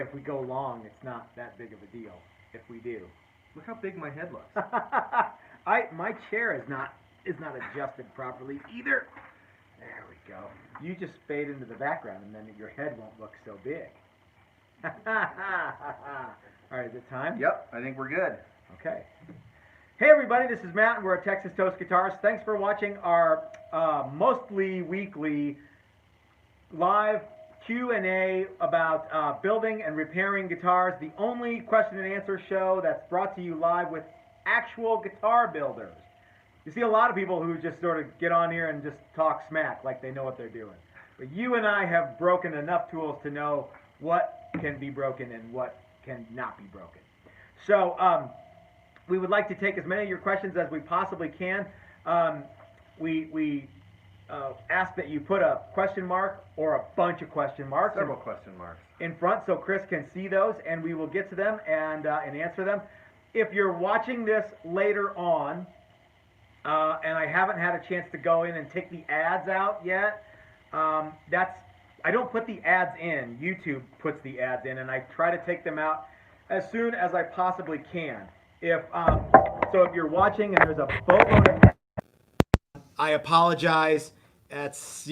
If we go long, it's not that big of a deal. If we do, Look how big my head looks. my chair is not adjusted properly either. There we go. You just fade into the background, and then your head won't look so big. All right, is it time? Yep, I think we're good. Okay. Hey everybody, this is Matt, and we're at Texas Toast Guitars. Thanks for watching our mostly weekly live Q&A about building and repairing guitars, the only question and answer show that's brought to you live with actual guitar builders. You see a lot of people who just sort of get on here and just talk smack like they know what they're doing. But you and I have broken enough tools to know what can be broken and what can not be broken. So we would like to take as many of your questions as we possibly can. We ask that you put a question mark or a bunch of question marks. Several question marks. In front so Chris can see those, and we will get to them and answer them. If you're watching this later on, and I haven't had a chance to go in and take the ads out yet, I don't put the ads in. YouTube puts the ads in, and I try to take them out as soon as I possibly can. So if you're watching and there's a boatload of, I apologize. That's,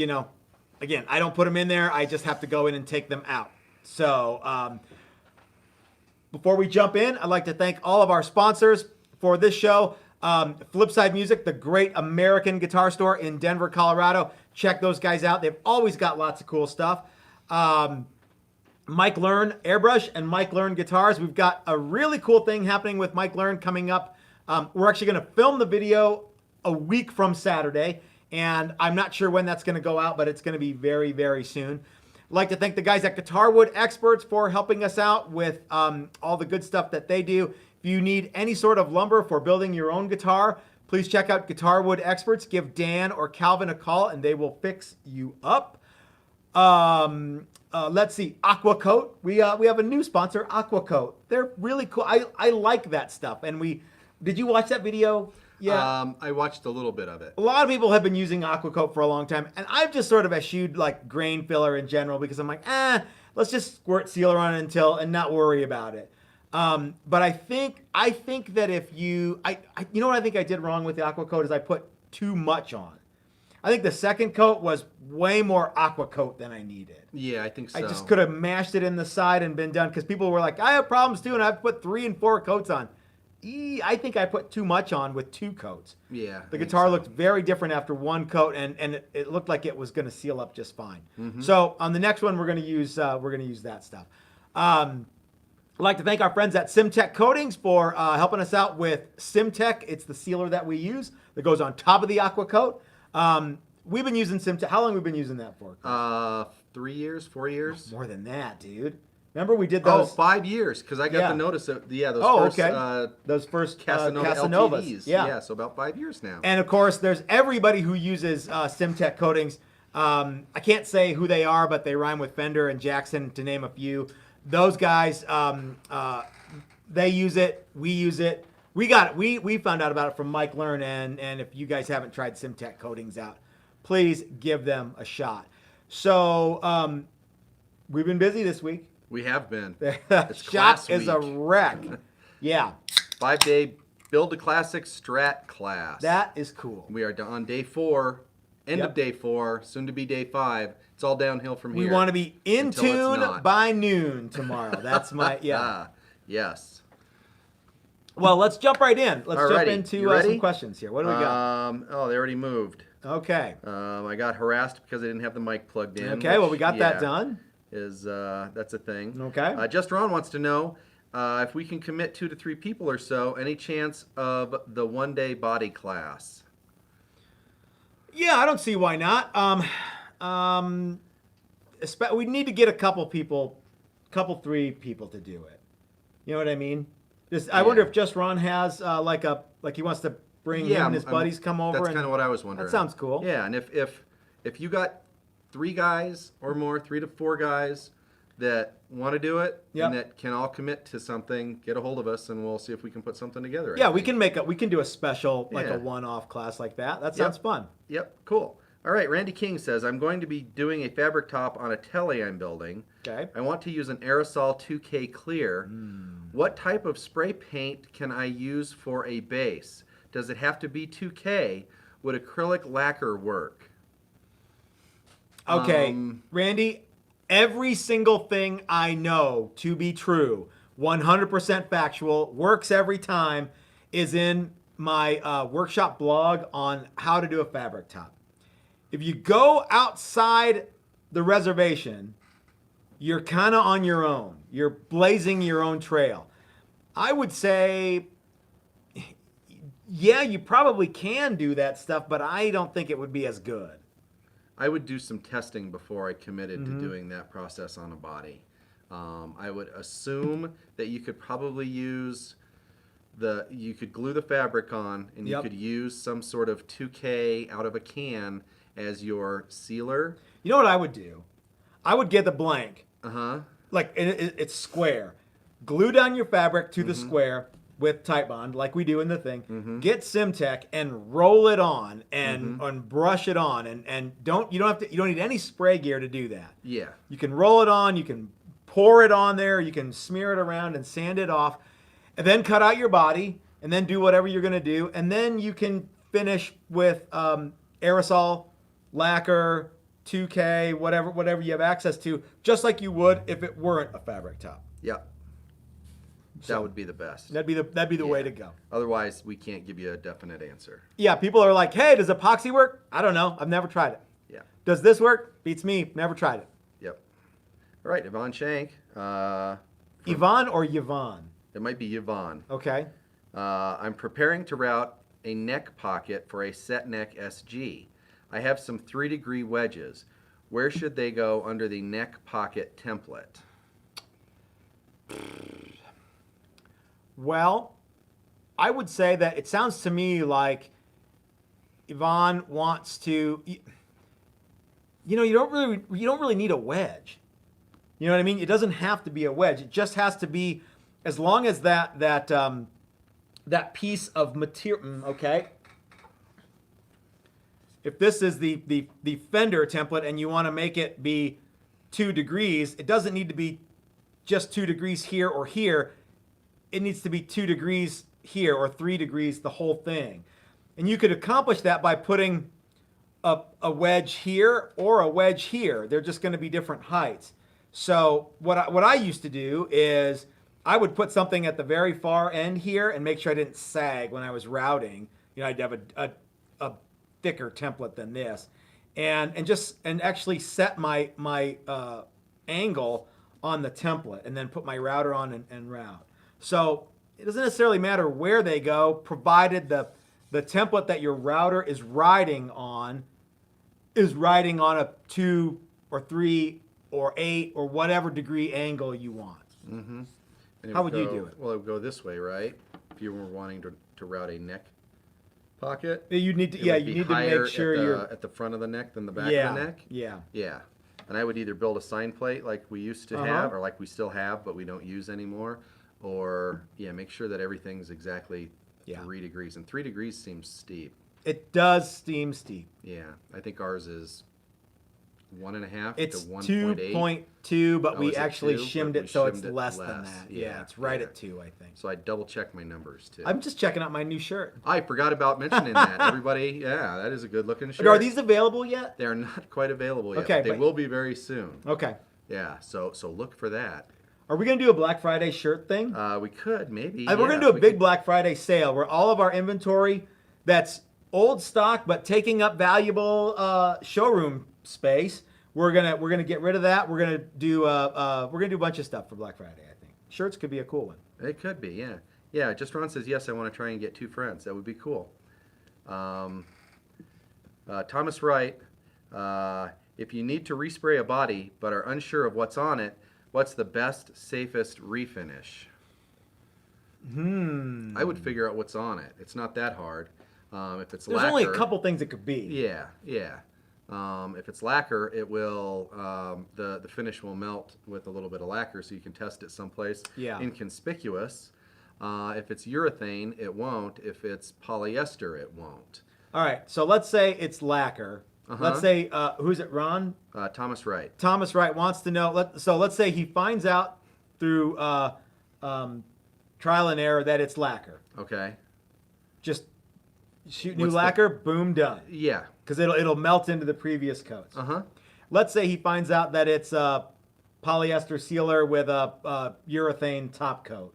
again, I don't put them in there. I just have to go in and take them out. So before we jump in, I'd like to thank all of our sponsors for this show. Flipside Music, the great American guitar store in Denver, Colorado. Check those guys out. They've always got lots of cool stuff. Mike Learn Airbrush and Mike Learn Guitars. We've got a really cool thing happening with Mike Learn coming up. We're actually going to film the video a week from Saturday, and I'm not sure when that's going to go out, but it's going to be very, very soon. I'd like to thank the guys at Guitar Wood Experts for helping us out with all the good stuff that they do. If you need any sort of lumber for building your own guitar, please check out Guitar Wood Experts. Give Dan or Calvin a call, and they will fix you up. Let's see, Aqua Coat. We have a new sponsor, Aqua Coat. They're really cool. I like that stuff. And did you watch that video? Yeah. I watched a little bit of it. A lot of people have been using Aqua Coat for a long time, and I've just sort of eschewed like grain filler in general because I'm like, let's just squirt sealer on it and not worry about it. But I think that if you know what I think I did wrong with the Aqua Coat is I put too much on. I think the second coat was way more Aqua Coat than I needed. Yeah, I think so. I just could have mashed it in the side and been done because people were like, I have problems too, and I've put 3 and 4 coats on. I think I put too much on with 2 coats. Yeah. The guitar looked very different after 1 coat, and it looked like it was going to seal up just fine. Mm-hmm. So on the next one, we're going to use that stuff. I'd like to thank our friends at SimTech Coatings for helping us out with SimTech. It's the sealer that we use that goes on top of the Aqua Coat. We've been using SimTech. How long have we been using that for? 3 years, 4 years. More than that, dude. Remember we did those? 5 years, because I got the notice of those first Casanova Casanovas. LTDs. Yeah, so about 5 years now. And of course, there's everybody who uses SimTech Coatings. I can't say who they are, but they rhyme with Fender and Jackson, to name a few. Those guys, they use it. We use it. We got it. We found out about it from Mike Learn, and if you guys haven't tried SimTech Coatings out, please give them a shot. So we've been busy this week. We have been. The shop is a wreck. Yeah. 5-day Build a Classic Strat class. That is cool. We are on day 4, end of day 4, soon to be day 5. It's all downhill from here. We want to be in tune by noon tomorrow. That's my, yes. Well, let's jump right in. Let's jump into some questions here. What do we got? They already moved. Okay. I got harassed because I didn't have the mic plugged in. Okay, well, we got that done. That's a thing. Okay. Just Ron wants to know if we can commit 2 to 3 people or so, any chance of the 1-day body class? Yeah, I don't see why not. We need to get a couple 3 people to do it. You know what I mean? I wonder if Just Ron has like he wants to bring him and his buddies come over. That's kind of what I was wondering. That sounds cool. Yeah, and if you got 3 guys or more, 3 to 4 guys that want to do it and that can all commit to something, get a hold of us and we'll see if we can put something together. Yeah, we can do a special, like a one-off class like that. That sounds fun. Yep, cool. All right, Randy King says, I'm going to be doing a fabric top on a telly I'm building. Okay. I want to use an aerosol 2K clear. What type of spray paint can I use for a base? Does it have to be 2K? Would acrylic lacquer work? Okay, Randy, every single thing I know to be true, 100% factual, works every time, is in my workshop blog on how to do a fabric top. If you go outside the reservation, you're kind of on your own. You're blazing your own trail. I would say, yeah, you probably can do that stuff, but I don't think it would be as good. I would do some testing before I committed to doing that process on a body. I would assume that you could probably use you could glue the fabric on, and you could use some sort of 2K out of a can as your sealer. You know what I would do? I would get the blank. Like it's square. Glue down your fabric to the square with Titebond, like we do in the thing. Get Simtech and roll it on and brush it on, and you don't need any spray gear to do that. Yeah. You can roll it on, you can pour it on there, you can smear it around and sand it off, and then cut out your body, and then do whatever you're gonna do, and then you can finish with aerosol, lacquer, 2K, whatever you have access to, just like you would if it weren't a fabric top. Yep. That would be the best. That'd be the way to go. Otherwise, we can't give you a definite answer. Yeah, people are like, hey, does epoxy work? I don't know. I've never tried it. Yeah. Does this work? Beats me. Never tried it. Yep. All right, Yvonne Shank. Yvonne or Yvonne? It might be Yvonne. Okay. I'm preparing to route a neck pocket for a set neck SG. I have some 3-degree wedges. Where should they go under the neck pocket template? Well, I would say that it sounds to me like Yvonne wants to. You don't really need a wedge. You know what I mean? It doesn't have to be a wedge. It just has to be, as long as that piece of material. Okay. If this is the fender template and you want to make it be 2 degrees, it doesn't need to be just 2 degrees here or here. It needs to be 2 degrees here or 3 degrees, the whole thing. And you could accomplish that by putting a wedge here or a wedge here. They're just going to be different heights. So what I used to do is I would put something at the very far end here and make sure I didn't sag when I was routing. I'd have a thicker template than this, and actually set my angle on the template, and then put my router on and route. So it doesn't necessarily matter where they go, provided the template that your router is riding on a 2 or 3 or 8 or whatever degree angle you want. How would you do it? Well, it would go this way, right? If you were wanting to route a neck pocket, you need to make sure you're at the front of the neck than the back of the neck. Yeah. And I would either build a sign plate like we used to have, or like we still have but we don't use anymore, or make sure that everything's exactly 3 degrees. And 3 degrees seems steep. It does seem steep. Yeah, I think ours is 1.5 it's to 1.8. 2.2, but we is it actually 2? shimmed But it so we it's shimmed it less than that. Yeah, it's right at 2, I think. So I double check my numbers too. I'm just checking out my new shirt. I forgot about mentioning that. Everybody, that is a good looking shirt. Are these available yet? They're not quite available yet. Okay, but they will be very soon. Okay. Yeah, so look for that. Are we going to do a Black Friday shirt thing? We could, maybe. We're going to do a big Black Friday sale where all of our inventory that's old stock but taking up valuable showroom space, we're gonna get rid of that. We're gonna do a bunch of stuff for Black Friday. I think shirts could be a cool one. It could be, yeah. Yeah, just Ron says yes. I want to try and get 2 friends. That would be cool. Thomas Wright. If you need to respray a body but are unsure of what's on it, what's the best, safest refinish? I would figure out what's on it. It's not that hard. If it's There's lacquer, only a couple things it could be. Yeah. If it's lacquer, it will the finish will melt with a little bit of lacquer, so you can test it someplace inconspicuous. If it's urethane, it won't. If it's polyester, it won't. All right, so let's say it's lacquer. Let's say, who's it, Ron? Thomas Wright. Thomas Wright wants to know, let's say he finds out through trial and error that it's lacquer. Okay. Just shoot new lacquer, boom, done. Yeah. Because it'll melt into the previous coats. Uh-huh. Let's say he finds out that it's a polyester sealer with a urethane top coat.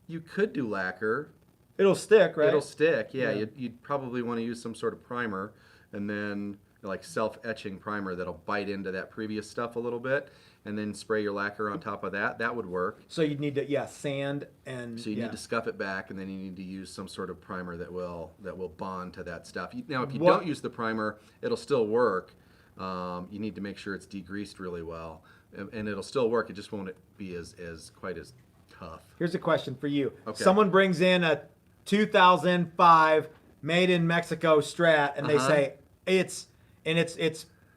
You could do lacquer. It'll stick, right? It'll stick, yeah. You'd probably want to use some sort of primer, and then like self-etching primer that'll bite into that previous stuff a little bit, and then spray your lacquer on top of that. That would work. So you'd need to, sand and. So you need to scuff it back, and then you need to use some sort of primer that will bond to that stuff. Now, if you don't use the primer, it'll still work. You need to make sure it's degreased really well, and it'll still work. It just won't be as quite as tough. Here's a question for you. Okay. Someone brings in a 2005 made in Mexico Strat, and they say it's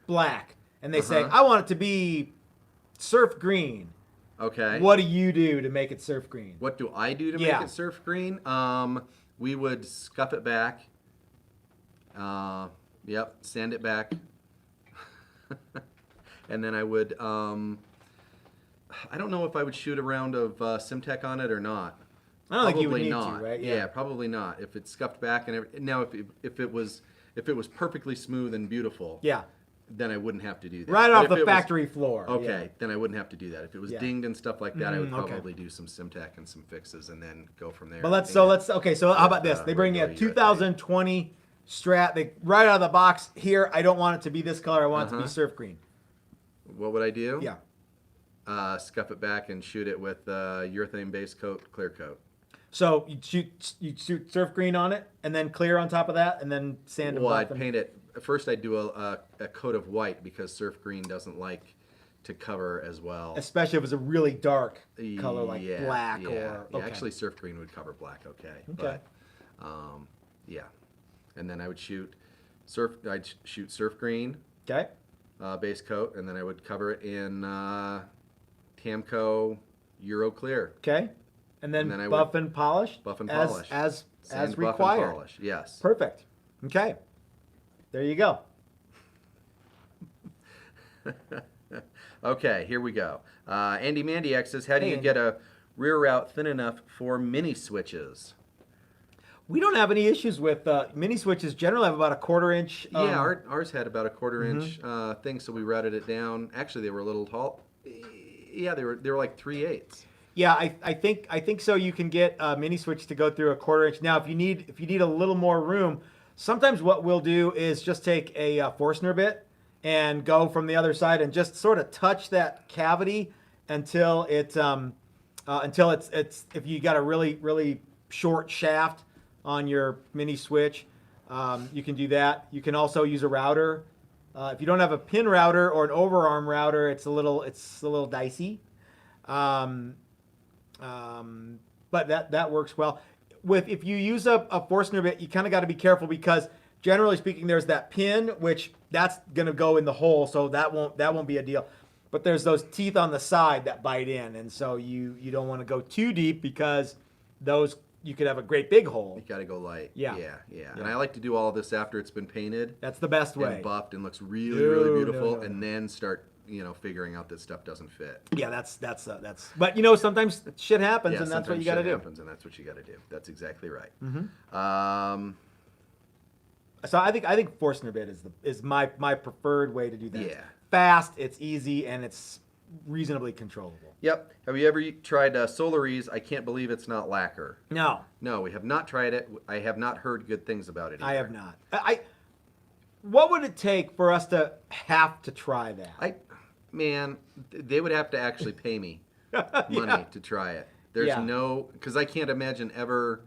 black, and they say I want it to be surf green. Okay. What do you do to make it surf green? What do I do to make it surf green? We would scuff it back. Sand it back. And then I would, I don't know if I would shoot a round of Simtech on it or not. I don't think you would Probably need not. to, right? Yeah, probably not. If it's scuffed back and now if it was perfectly smooth and beautiful, then I wouldn't have to do that. Right But off if the it was- factory floor. Okay, then I wouldn't have to do that. If it was dinged and stuff like that, I would probably do some Simtech and some fixes and then go from there. But so how about this? They bring in a 2020 Strat. They right out of the box here. I don't want it to be this color. I want it to be surf green. What would I do? Yeah. Scuff it back and shoot it with urethane base coat, clear coat. So you shoot surf green on it, and then clear on top of that, and then sand and Well, buff I'd paint it. First, I'd do a coat of white because surf green doesn't like to cover as well. Especially if it's a really dark color like black yeah. or. Yeah, actually, surf green would cover black. Okay. Okay. But, yeah, and then I would shoot surf green. Okay. Base coat, and then I would cover it in Tamco Euro Clear. Okay. And then buff and polish. Buff and polish. As Sand, required. Buff and polish. Yes. Perfect. Okay. There you go. Okay, here we go. Andy Mandiak says, how do you get a rear route thin enough for mini switches? We don't have any issues with mini switches. Generally, have about a 1/4 inch. Yeah, ours had about a 1/4 inch thing, so we routed it down. Actually, they were a little tall. Yeah, they were like 3/8. Yeah, I think so. You can get a mini switch to go through a 1/4 inch. Now, if you need a little more room, sometimes what we'll do is just take a Forstner bit and go from the other side and just sort of touch that cavity until it's if you got a really short shaft on your mini switch, you can do that. You can also use a router. If you don't have a pin router or an overarm router, it's a little dicey. But that works well. If you use a Forstner bit, you kind of got to be careful because generally speaking, there's that pin which that's going to go in the hole, so that won't be a deal. But there's those teeth on the side that bite in, and so you don't want to go too deep because those you could have a great big hole. You got to go light. Yeah. And I like to do all of this after it's been painted. That's the best way. And buffed and looks really beautiful, and then start figuring out that stuff doesn't fit. Yeah, that's. But sometimes shit happens, and that's what you got to do. Happens, and that's what you got to do. That's exactly right. So I think Forstner bit is my preferred way to do that. Yeah. Fast, it's easy, and it's reasonably controllable. Yep. Have you ever tried Solarise? I can't believe it's not lacquer. No, we have not tried it. I have not heard good things about it either. I have not. What would it take for us to have to try that? They would have to actually pay me money to try it. There's because I can't imagine ever.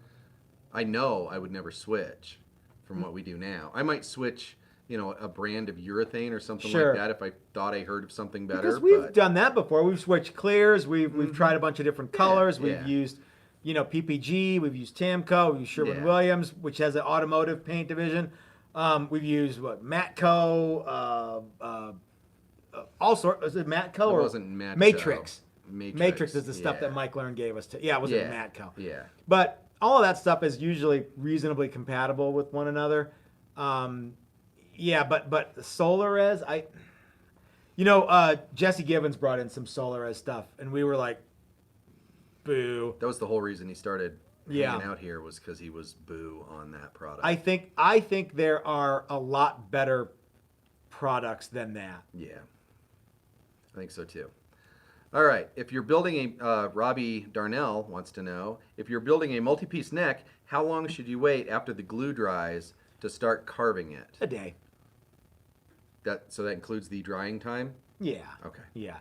I know I would never switch from what we do now. I might switch, a brand of urethane or something like that if I thought I heard of something better. Because we've done that before. We've switched clears. We've tried a bunch of different colors. We've used, PPG. We've used Tamco. We've used Sherwin-Williams, which has an automotive paint division. We've used Matco. All sorts. Was it Matco or wasn't Matco. Matrix? Matrix is the stuff that Mike Learn gave us. It wasn't Matco. Yeah. But all of that stuff is usually reasonably compatible with one another. Yeah, but Solarez, Jesse Givens brought in some Solarez stuff, and we were like, boo. That was the whole reason he started Yeah. hanging out here, was because he was boo on that product. I think there are a lot better products than that. Yeah, I think so too. All right, if you're building Robbie Darnell wants to know, if you're building a multi-piece neck, how long should you wait after the glue dries to start carving it? A day. So that includes the drying time? Yeah. Okay. Yeah.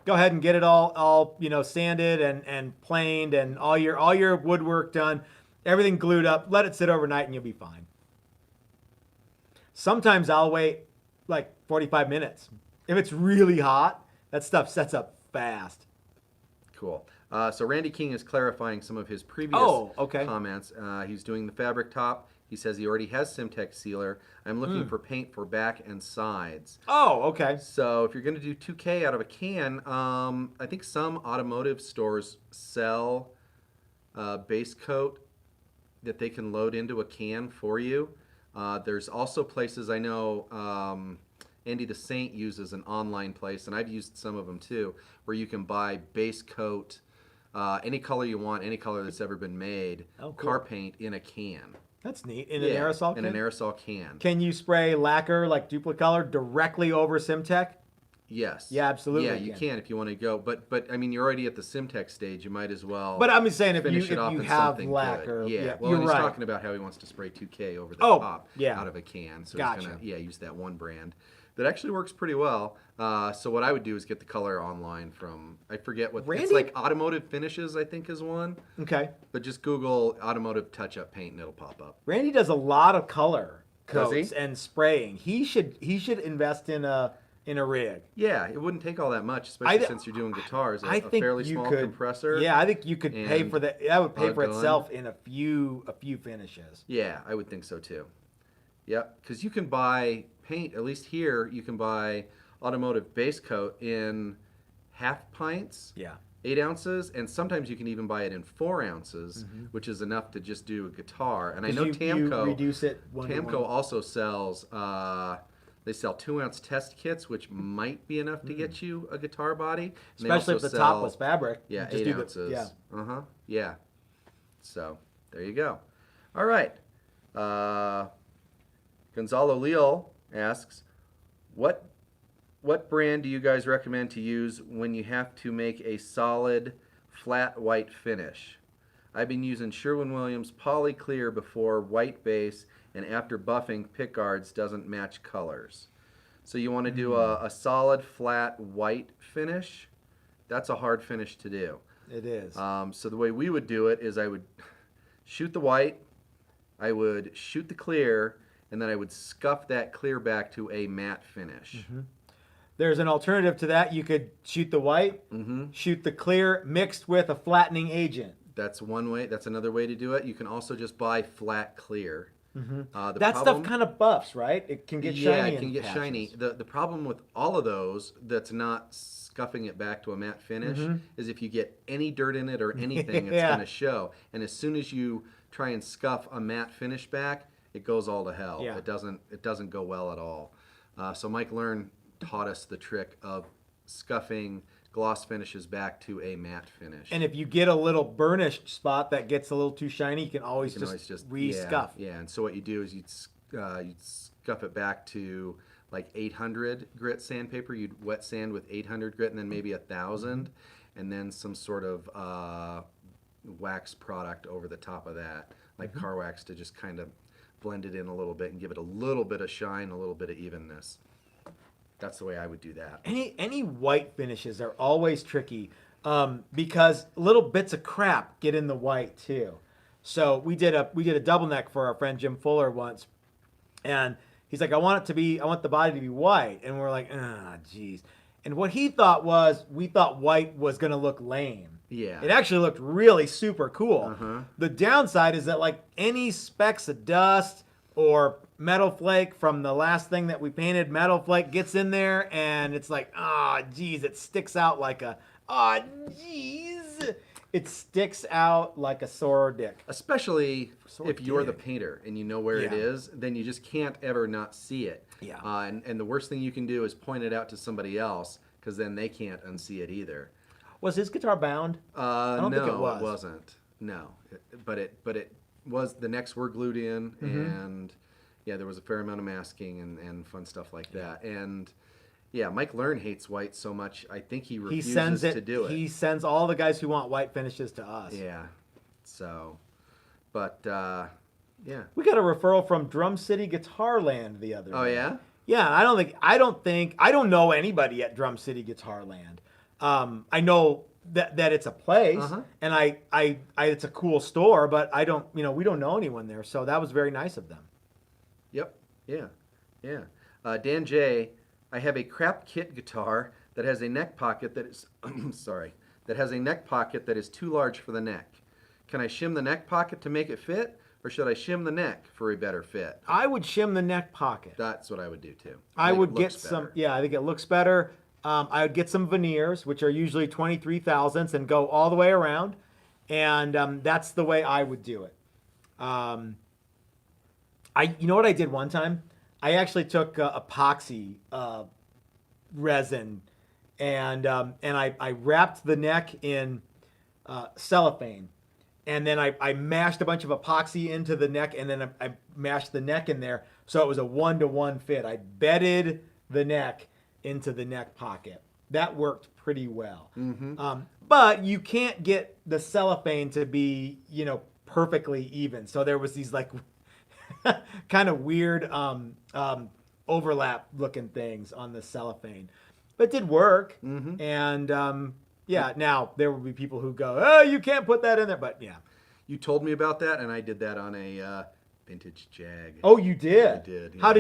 Go ahead and get it all sanded and planed and all your woodwork done, everything glued up. Let it sit overnight and you'll be fine. Sometimes I'll wait like 45 minutes. If it's really hot, that stuff sets up fast. Cool. So Randy King is clarifying some of his previous comments. He's doing the fabric top. He says he already has Simtex sealer. I'm looking for paint for back and sides. Oh, okay. So if you're going to do 2K out of a can, I think some automotive stores sell base coat that they can load into a can for you. There's also places, I know Andy the Saint uses an online place, and I've used some of them too, where you can buy base coat, any color you want, any color that's ever been made, car paint in a can. That's neat. In an aerosol can? In an aerosol can. Can you spray lacquer like Duplicolor directly over Simtech? Yes. Yeah, absolutely. Yeah, you can if you want to go. But I mean, you're already at the Simtex stage. You might as well. But I'm just saying, if you have something lacquer, good. yeah, well, you're he's right. talking about how he wants to spray 2K over the top out of a can. So Gotcha. he's gonna use that one brand that actually works pretty well. So what I would do is get the color online from, I forget what Randy? it's like. Automotive Finishes, I think, is one. Okay. But just Google automotive touch-up paint and it'll pop up. Randy does a lot of color Does he? coats and spraying. He should invest in a rig. Yeah, it wouldn't take all that much, especially since you're doing guitars. I A think fairly you small could, compressor. Yeah, I think you could pay for that. That would pay for gun. itself in a few finishes. Yeah, I would think so too. Yep, because you can buy paint, at least here, you can buy automotive base coat in half pints, 8 ounces, and sometimes you can even buy it in 4 ounces, which is enough to just do a guitar. And I know Tamco, you reduce it Tamco also sells, they sell 2-ounce test kits, which might be enough to get you a guitar body. And especially if the top was fabric. Yeah, just 8 ounces. Yeah. So there you go. All right. Gonzalo Leal asks, what brand do you guys recommend to use when you have to make a solid flat white finish? I've been using Sherwin-Williams Poly Clear before white base, and after buffing, Pickguards doesn't match colors. So you want to do a solid flat white finish? That's a hard finish to do. It is. So the way we would do it is I would shoot the white, I would shoot the clear, and then I would scuff that clear back to a matte finish. There's an alternative to that. You could shoot the white, shoot the clear, mixed with a flattening agent. That's one way. That's another way to do it. You can also just buy flat clear. That stuff kind of buffs, right? It can get shiny. Yeah, it can get shiny. The problem with all of those that's not scuffing it back to a matte finish is if you get any dirt in it or anything, it's going to show. And as soon as you try and scuff a matte finish back, it goes all to hell. Yeah. It doesn't go well at all. So Mike Learn taught us the trick of scuffing gloss finishes back to a matte finish. And if you get a little burnished spot that gets a little too shiny, you can always just re-scuff. Yeah, and so what you do is you'd scuff it back to like 800 grit sandpaper. You'd wet sand with 800 grit and then maybe 1,000, and then some sort of wax product over the top of that, like car wax, to just kind of blend it in a little bit and give it a little bit of shine, a little bit of evenness. That's the way I would do that. Any white finishes are always tricky because little bits of crap get in the white too. So we did a double neck for our friend Jim Fuller once, and he's like, I want the body to be white, and we're like, geez. And what he thought was, we thought white was gonna look lame. Yeah. It actually looked really super cool. The downside is that like any specks of dust or metal flake from the last thing that we painted, metal flake gets in there and it's like, geez, it sticks out like a, geez. it sticks out like a sore dick. Especially Sore if you're the dick. painter and you know where it Yeah. is, then you just can't ever not see it. Yeah. And the worst thing you can do is point it out to somebody else, because then they can't unsee it either. Was his guitar bound? don't No, think it was. wasn't. No, but it was. The necks were glued in, and yeah, there was a fair amount of masking and fun stuff like that. And yeah, Mike Learn hates white so much. I think he He refuses sends it. to do it. He sends all the guys who want white finishes to us. Yeah. So, but yeah. We got a referral from Drum City Guitar Land the other day. Oh yeah. Yeah, I don't know anybody at Drum City Guitar Land. I know that it's a place, and I it's a cool store, but we don't know anyone there. So that was very nice of them. Yep. Yeah. Yeah. Dan J, I have a crap kit guitar that has a neck pocket that is that has a neck pocket that is too large for the neck. Can I shim the neck pocket to make it fit, or should I shim the neck for a better fit? I would shim the neck pocket. That's what I would do too. I think would it get looks some. better. Yeah, I think it looks better. I would get some veneers, which are usually 23 thousandths, and go all the way around. And that's the way I would do it. You know what I did one time? I actually took epoxy resin, and I wrapped the neck in cellophane, and then I mashed a bunch of epoxy into the neck, and then I mashed the neck in there, so it was a 1-to-1 fit. I bedded the neck into the neck pocket. That worked pretty well. But you can't get the cellophane to be, perfectly even. So there was these like kind of weird overlap looking things on the cellophane. But it did work. And yeah, now there will be people who go, oh, you can't put that in there. But yeah. You told me about that, and I did that on a vintage Jag. Oh, you did? I did. How yeah.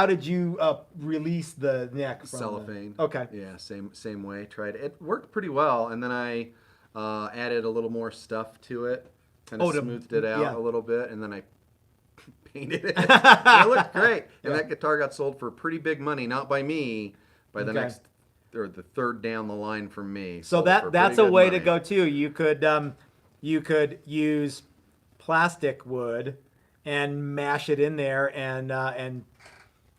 did you release the neck from Cellophane. Okay. Yeah, same way. Tried it. It worked pretty well, and then I added a little more stuff to it, kind of smoothed it out a little bit, and then I painted it. And it looked great. And that guitar got sold for pretty big money, not by me, by the next or the third down the line from me. So that's a way to go too. You could use plastic wood and mash it in there, and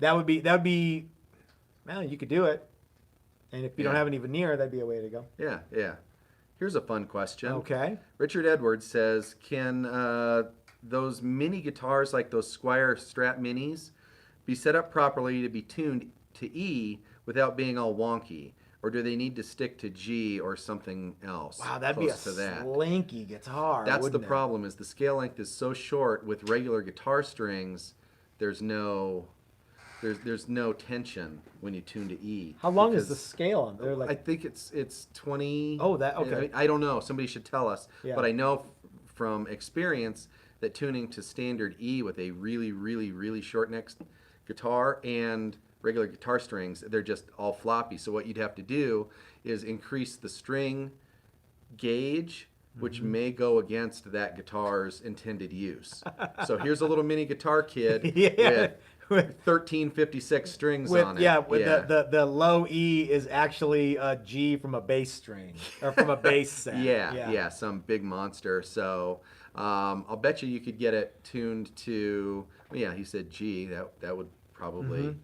that would be well, you could do it. And if you don't have any veneer, that'd be a way to go. Yeah. Here's a fun question. Okay. Richard Edwards says, can those mini guitars like those Squier Strat Minis be set up properly to be tuned to E without being all wonky? Or do they need to stick to G or something else? Wow, that'd be a slinky guitar. That's the wouldn't it? problem, is the scale length is so short with regular guitar strings, there's no tension when you tune to E. How long is the scale on? They're like, I think it's 20. Oh, that okay. I don't know. Somebody should tell us. Yeah. But I know from experience that tuning to standard E with a really, really, really short neck guitar and regular guitar strings, they're just all floppy. So what you'd have to do is increase the string gauge, which may go against that guitar's intended use. So here's a little mini guitar kid with 1356 strings on it. The low E is actually a G from a bass string or from a bass set. Yeah, some big monster. So I'll bet you could get it tuned to. Yeah, he said G. That would probably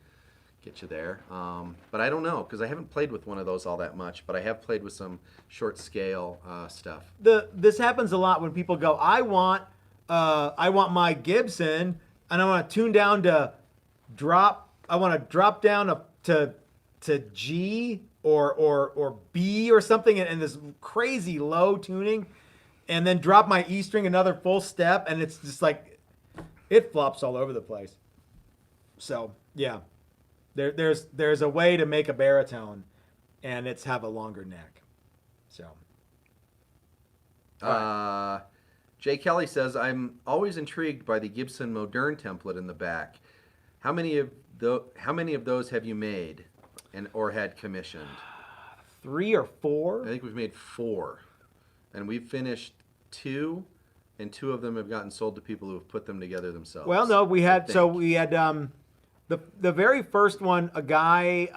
get you there. But I don't know, because I haven't played with one of those all that much. But I have played with some short scale stuff. This happens a lot when people go, I want my Gibson, and I want to tune down to drop. I want to drop down to G or B or something, and this crazy low tuning, and then drop my E string another full step, and it's just like it flops all over the place. So yeah. There's a way to make a baritone, and it's have a longer neck. So. Jay Kelly says, I'm always intrigued by the Gibson Modern template in the back. How many of those have you made or had commissioned? 3 or 4. I think we've made 4, and we've finished 2, and 2 of them have gotten sold to people who have put them together themselves. Well, no, we had the very first one, a guy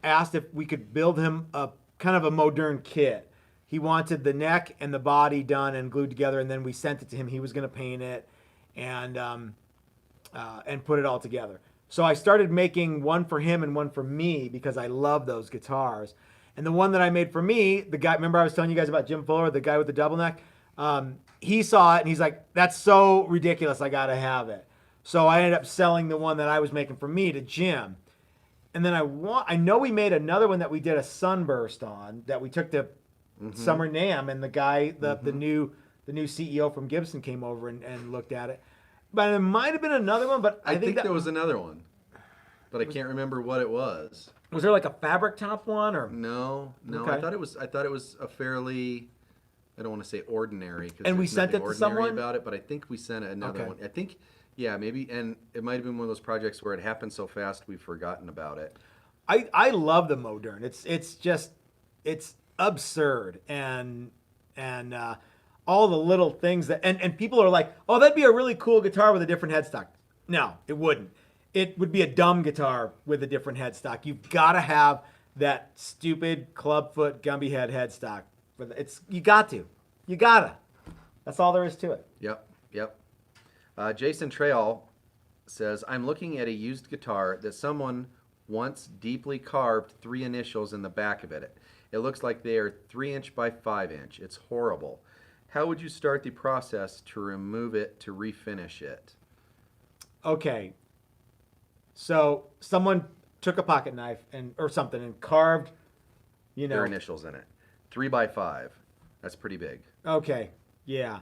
asked if we could build him a kind of a modern kit. he wanted the neck and the body done and glued together, and then we sent it to him. He was going to paint it and put it all together. So I started making one for him and one for me because I love those guitars. And the one that I made for me, the guy, remember I was telling you guys about Jim Fuller, the guy with the double neck? He saw it and he's like, that's so ridiculous, I gotta have it. So I ended up selling the one that I was making for me to Jim. And then I know we made another one that we did a sunburst on that we took to Summer NAMM, and the guy, the new CEO from Gibson came over and looked at it. But it might have been another one, but I think there was another one, but I can't remember what it was. Was there like a fabric top one or? No. Okay. I thought it was a fairly, I don't want to say ordinary, because And we sent it to someone about it, but I think we sent another one. I think, yeah, maybe, and it might have been one of those projects where it happened so fast we've forgotten about it. I love the Modern. It's absurd and all the little things that and people are like, oh, that'd be a really cool guitar with a different headstock. No, it wouldn't. It would be a dumb guitar with a different headstock. You've got to have that stupid clubfoot Gumby head headstock. You gotta. That's all there is to it. Yep. Jason Trail says, I'm looking at a used guitar that someone once deeply carved 3 initials in the back of it. It looks like they are 3" by 5". It's horrible. How would you start the process to remove it to refinish it? Okay. So someone took a pocket knife or something and carved, their initials in it. 3 by 5. That's pretty big. Okay. Yeah.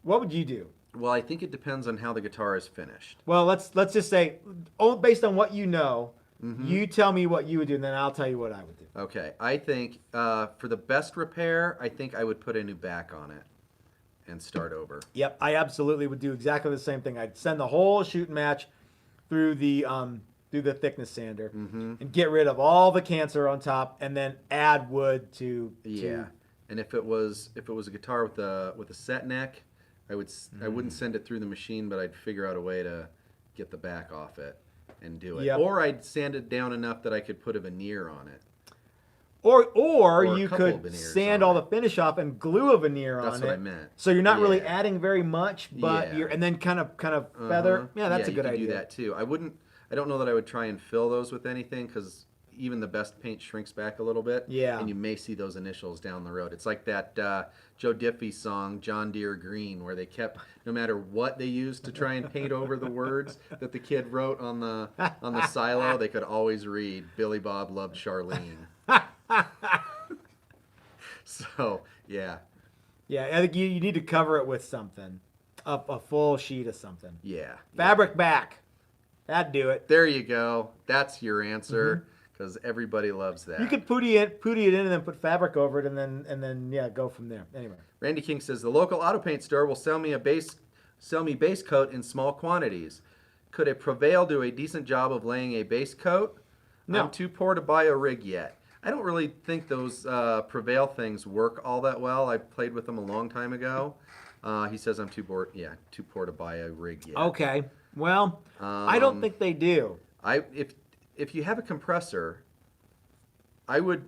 What would you do? Well, I think it depends on how the guitar is finished. Well, let's just say, based on what you know, you tell me what you would do, and then I'll tell you what I would do. Okay. I think for the best repair, I think I would put a new back on it and start over. Yep, I absolutely would do exactly the same thing. I'd send the whole shoot and match through the thickness sander and get rid of all the cancer on top, and then add wood to. And if it was a guitar with a set neck, I wouldn't send it through the machine, but I'd figure out a way to get the back off it and do it. Yep. Or I'd sand it down enough that I could put a veneer on it. Or you could sand all the finish off and glue a veneer on it. That's what I meant. So you're not really adding very much, but and then kind of feather. Yeah, that's a good idea. You could do that too. I don't know that I would try and fill those with anything, because even the best paint shrinks back a little bit. Yeah. And you may see those initials down the road. It's like that Joe Diffie song, John Deere Green, where they kept, no matter what they used to try and paint over the words that the kid wrote on the silo, they could always read, Billy Bob loved Charlene. So, yeah. Yeah, I think you need to cover it with something. A full sheet of something. Yeah. Fabric back. That'd do it. There you go. That's your answer, because everybody loves that. You could putty it in and then put fabric over it and then go from there. Anyway. Randy King says, the local auto paint store will sell me base coat in small quantities. Could a Prevail do a decent job of laying a base coat? No. I'm too poor to buy a rig yet. I don't really think those Prevail things work all that well. I played with them a long time ago. He says I'm too poor to buy a rig yet. Okay. Well, I don't think they do. If you have a compressor, I would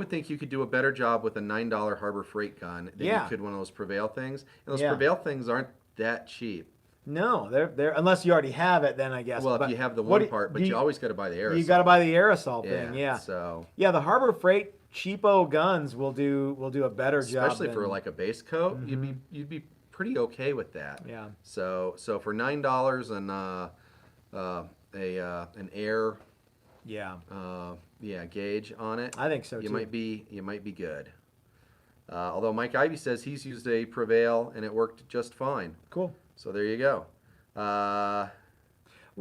think you could do a better job with a $9 Harbor Freight gun than you could one of those Prevail things. And those Prevail things aren't that cheap. No, they're unless you already have it, then I guess. Well, if you have the one part, but you always got to buy the aerosol. You got to buy the aerosol thing, yeah. So the Harbor Freight cheapo guns will do a better job. Especially for like a base coat, you'd be pretty okay with that. Yeah. So for $9 and an air gauge on it, I think so too. You might be good. Although Mike Ivy says he's used a Prevail and it worked just fine. Cool. So there you go. Well,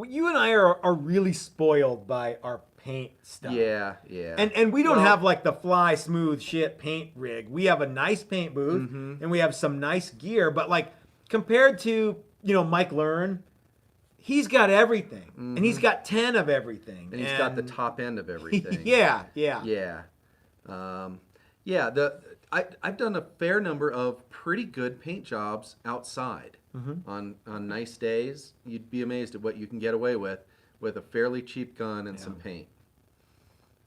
you and I are really spoiled by our paint stuff. Yeah. And we don't have like the fly smooth shit paint rig. We have a nice paint booth and we have some nice gear, but like compared to, Mike Learn, he's got everything. And he's got 10 of everything. And he's got the top end of everything. Yeah. I've done a fair number of pretty good paint jobs outside. On nice days, you'd be amazed at what you can get away with a fairly cheap gun and some paint.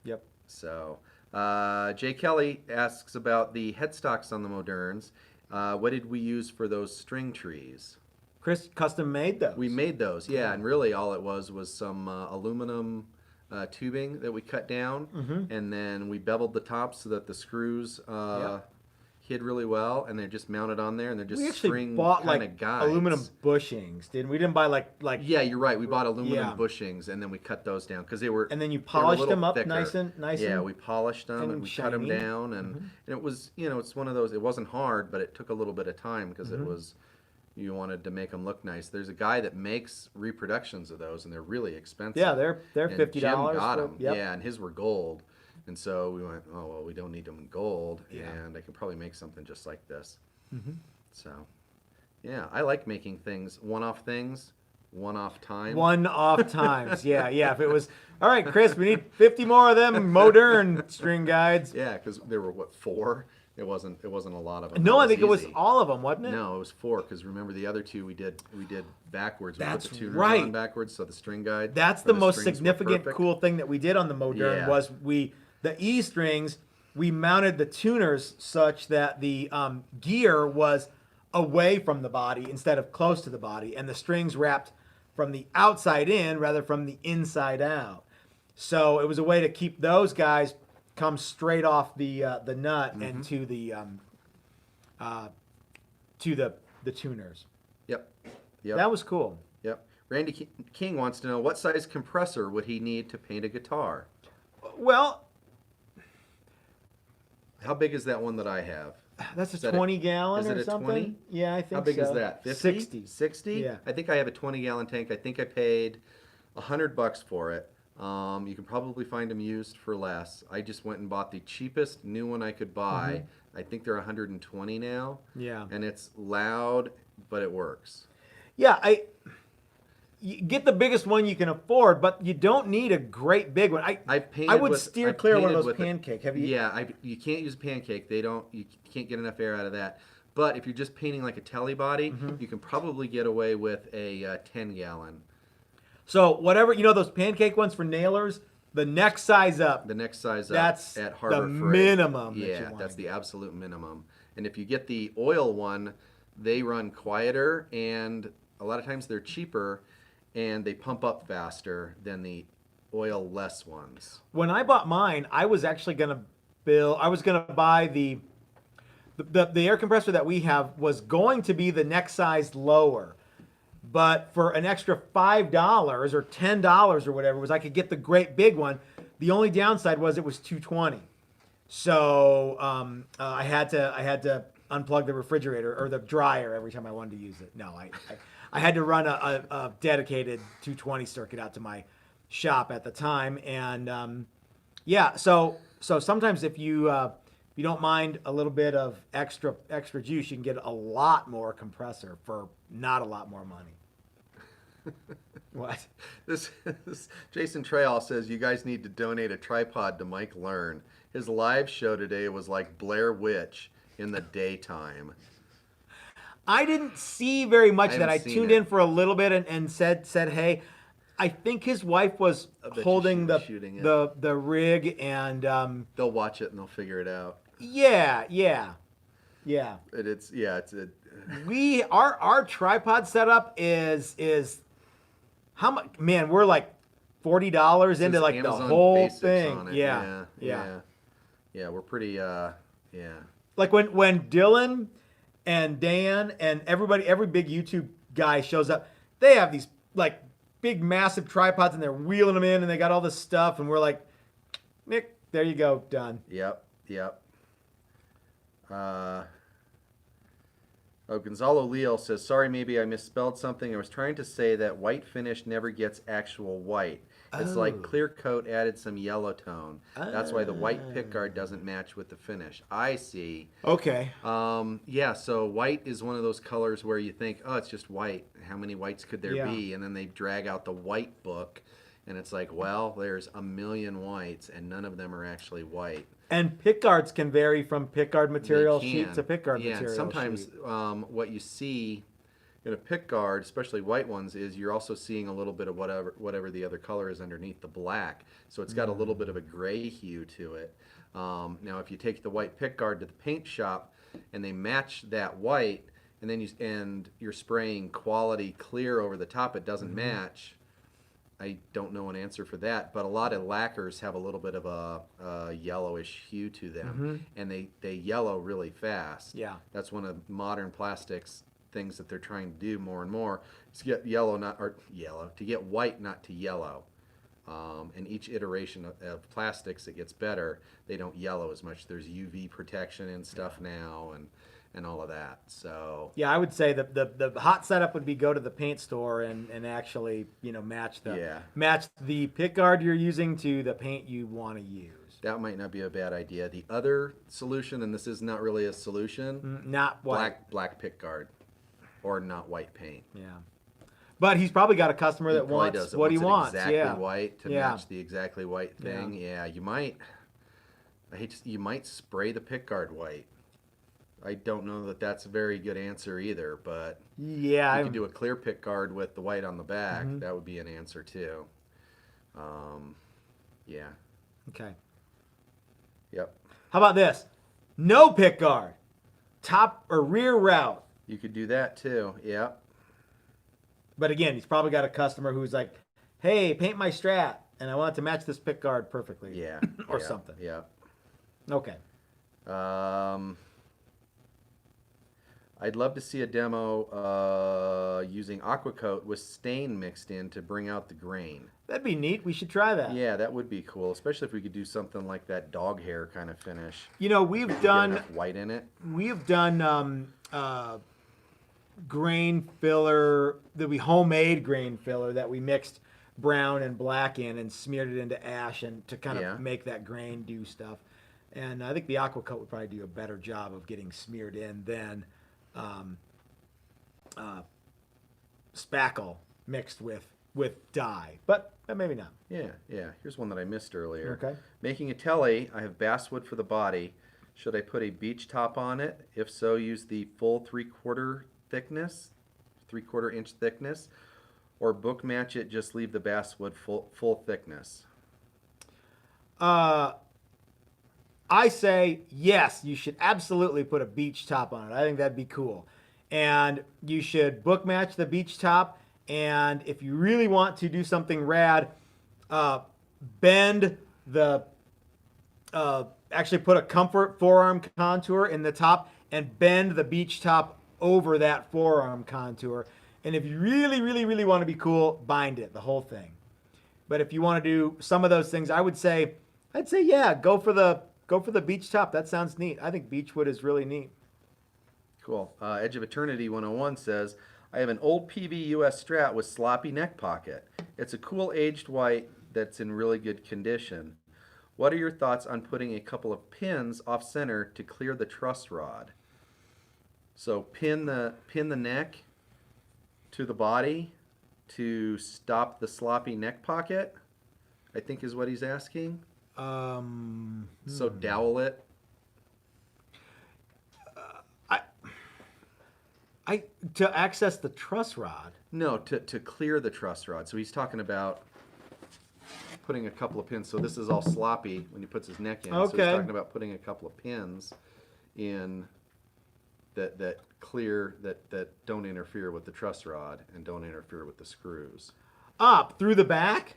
Yep. So, Jay Kelly asks about the headstocks on the Moderns. What did we use for those string trees? Chris custom made those. We made those, yeah, Yeah. and really all it was some aluminum tubing that we cut down, and then we beveled the tops so that the screws hid really well, and they're just mounted on there, and they're just We actually string bought kind like of guides. aluminum bushings, didn't we? Didn't buy like Yeah, you're right. We bought aluminum Yeah. bushings, and then we cut those down because they were. And then you they were a polished little them up thicker. nice and Yeah, we polished them and we cut them shiny. down, and it was it's one of those. It wasn't hard, but it took a little bit of time because it was. You wanted to make them look nice. There's a guy that makes reproductions of those, and they're really expensive. Yeah, they're And $50. Jim got for- them. Yep. Yeah, and his were gold. And so we went, oh, well, we don't need them in gold, Yeah. and I can probably make something just like this. So, yeah, I like making things, one-off time. One-off times. Yeah. If it was, all right, Chris, we need 50 more of them modern string guides. Yeah, because there were, 4? It wasn't a lot of them. No, That I think it was easy. all of them, wasn't it? No, it was 4, because remember the other 2 we did backwards. We That's put the tuners right. on backwards, so the string guide. That's for the most strings were significant perfect. cool thing that we did on the Modern Yeah. was the E strings, we mounted the tuners such that the gear was away from the body instead of close to the body, and the strings wrapped from the outside in rather from the inside out. So it was a way to keep those guys come straight off the nut and to the tuners. Yep. That was cool. Yep. Randy King wants to know what size compressor would he need to paint a guitar? Well, How big is that one that I have? that's a Is that a- 20-gallon is it or a something. 20? Yeah, I think so. How big is that? 50? 60. 60? Yeah. I think I have a 20-gallon tank. I think I paid $100 for it. You can probably find them used for less. I just went and bought the cheapest new one I could buy. I think they're 120 now. Yeah. And it's loud, but it works. Yeah, you get the biggest one you can afford, but you don't need a great big one. I've painted I would with- steer I've clear of one of painted those with it. pancake. Have you? Yeah, you can't use a pancake. You can't get enough air out of that. But if you're just painting like a telly body, you can probably get away with a 10-gallon. So whatever, those pancake ones for nailers, the next size up. The next size up That's at Harbor the Freight. minimum that you Yeah, wanna that's the get. absolute minimum. And if you get the oil one, they run quieter, and a lot of times they're cheaper, and they pump up faster than the oil-less ones. When I bought mine, I was actually going to buy the air compressor that we have was going to be the next size lower. But for an extra $5 or $10 or whatever, was I could get the great big one. The only downside was it was $220. So I had to unplug the refrigerator or the dryer every time I wanted to use it. No, I had to run a dedicated 220 circuit out to my shop at the time, and yeah. So sometimes if you don't mind a little bit of extra juice, you can get a lot more compressor for not a lot more money. What? This Jason Trayall says you guys need to donate a tripod to Mike Learn. His live show today was like Blair Witch in the daytime. I didn't see very much I that. I haven't seen tuned it. in for a little bit and said hey. I think his wife was I bet you holding she was shooting it. the rig and They'll watch it and they'll figure it out. yeah. It's Our tripod setup is how much? Man, we're like $40 into like Amazon the whole Basics thing. on it. Yeah. Yeah, we're pretty yeah. Like when Dylan and Dan and every big YouTube guy shows up, they have these like big massive tripods and they're wheeling them in and they got all this stuff and we're like, Nick, there you go, done. Yep. Gonzalo Leal says, sorry, maybe I misspelled something. I was trying to say that white finish never gets actual white. It's like clear coat added some yellow tone. That's why the white pickguard doesn't match with the finish. I see. Okay. Yeah, so white is one of those colors where you think, oh, it's just white. How many whites could there Yeah. be? And then they drag out the white book, and it's like, well, there's a million whites, and none of them are actually white. And pickguards can vary from pickguard material They sheet can. to pickguard yeah, material and sometimes sheet. what you see in a pickguard, especially white ones, is you're also seeing a little bit of whatever the other color is underneath the black. So it's got a little bit of a gray hue to it. Now, if you take the white pickguard to the paint shop and they match that white, and then you're spraying quality clear over the top, it doesn't match. I don't know an answer for that, but a lot of lacquers have a little bit of a yellowish hue to them, and they yellow really fast. Yeah. That's one of modern plastics things that they're trying to do more and more is to get to get white, not to yellow. And each iteration of plastics that gets better, they don't yellow as much. There's UV protection and stuff now, and all of that. So yeah, I would say the hot setup would be go to the paint store and actually match the pickguard you're using to the paint you want to use. That might not be a bad idea. The other solution, and this is not really a solution, not white. Black pickguard, or not white paint. Yeah. But he's probably got a customer that wants what he wants. Exactly yeah. white to match the exactly white thing. Yeah, you might. You might spray the pickguard white. I don't know that that's a very good answer either, but yeah, you could do a clear pickguard with the white on the back. That would be an answer too. Yeah. Okay. Yep. How about this? No pickguard, top or rear route. You could do that too. Yep. But again, he's probably got a customer who's like, "Hey, paint my Strat, and I want it to match this pickguard perfectly." Yeah. or something. Yeah. Okay. I'd love to see a demo using aqua coat with stain mixed in to bring out the grain. That'd be neat. We should try that. Yeah, that would be cool, especially if we could do something like that dog hair kind of finish. We've done Get enough white in it. We've done grain filler, homemade grain filler that we mixed brown and black in and smeared it into ash and to kind of make that grain do stuff. And I think the aqua coat would probably do a better job of getting smeared in than spackle mixed with dye, but maybe not. Yeah. Here's one that I missed earlier. Okay. Making a telly, I have basswood for the body. Should I put a beach top on it? If so, use the full 3/4 inch thickness, or book match it, just leave the basswood full thickness. I say yes, you should absolutely put a beach top on it. I think that'd be cool. And you should book match the beach top. And if you really want to do something rad, bend actually put a comfort forearm contour in the top and bend the beach top over that forearm contour. And if you really, really, really want to be cool, bind it, the whole thing. But if you want to do some of those things, I'd say yeah, go for the beach top. That sounds neat. I think beechwood is really neat. Cool. Edge of Eternity 101 says, I have an old PV US Strat with sloppy neck pocket. It's a cool aged white that's in really good condition. What are your thoughts on putting a couple of pins off center to clear the truss rod? So pin the neck to the body to stop the sloppy neck pocket, I think is what he's asking. So dowel it. To access the truss rod. No, to clear the truss rod. So he's talking about putting a couple of pins. So this is all sloppy when he puts his neck in. Okay. So he's talking about putting a couple of pins in that clear, that don't interfere with the truss rod and don't interfere with the screws. Up through the back?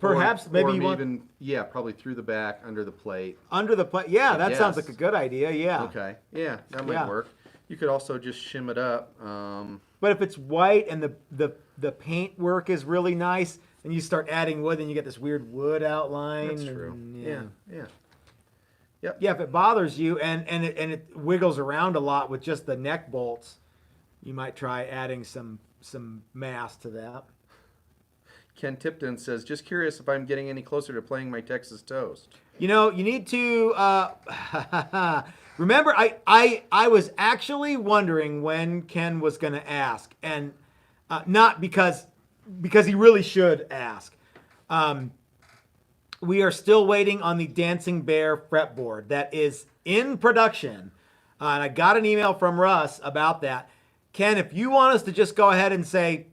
Perhaps maybe you want probably through the back, under the plate. Under the plate. Yeah, that sounds like a good idea. Yeah. Okay. Yeah, that might work. You could also just shim it up. But if it's white and the paint work is really nice, and you start adding wood, then you get this weird wood outline. That's true. Yeah. Yep. Yeah, if it bothers you and it wiggles around a lot with just the neck bolts, you might try adding some mass to that. Ken Tipton says, just curious if I'm getting any closer to playing my Texas Toast. You need to remember. I was actually wondering when Ken was going to ask, and not because he really should ask. We are still waiting on the Dancing Bear fretboard that is in production, and I got an email from Russ about that. Ken, if you want us to just go ahead and say,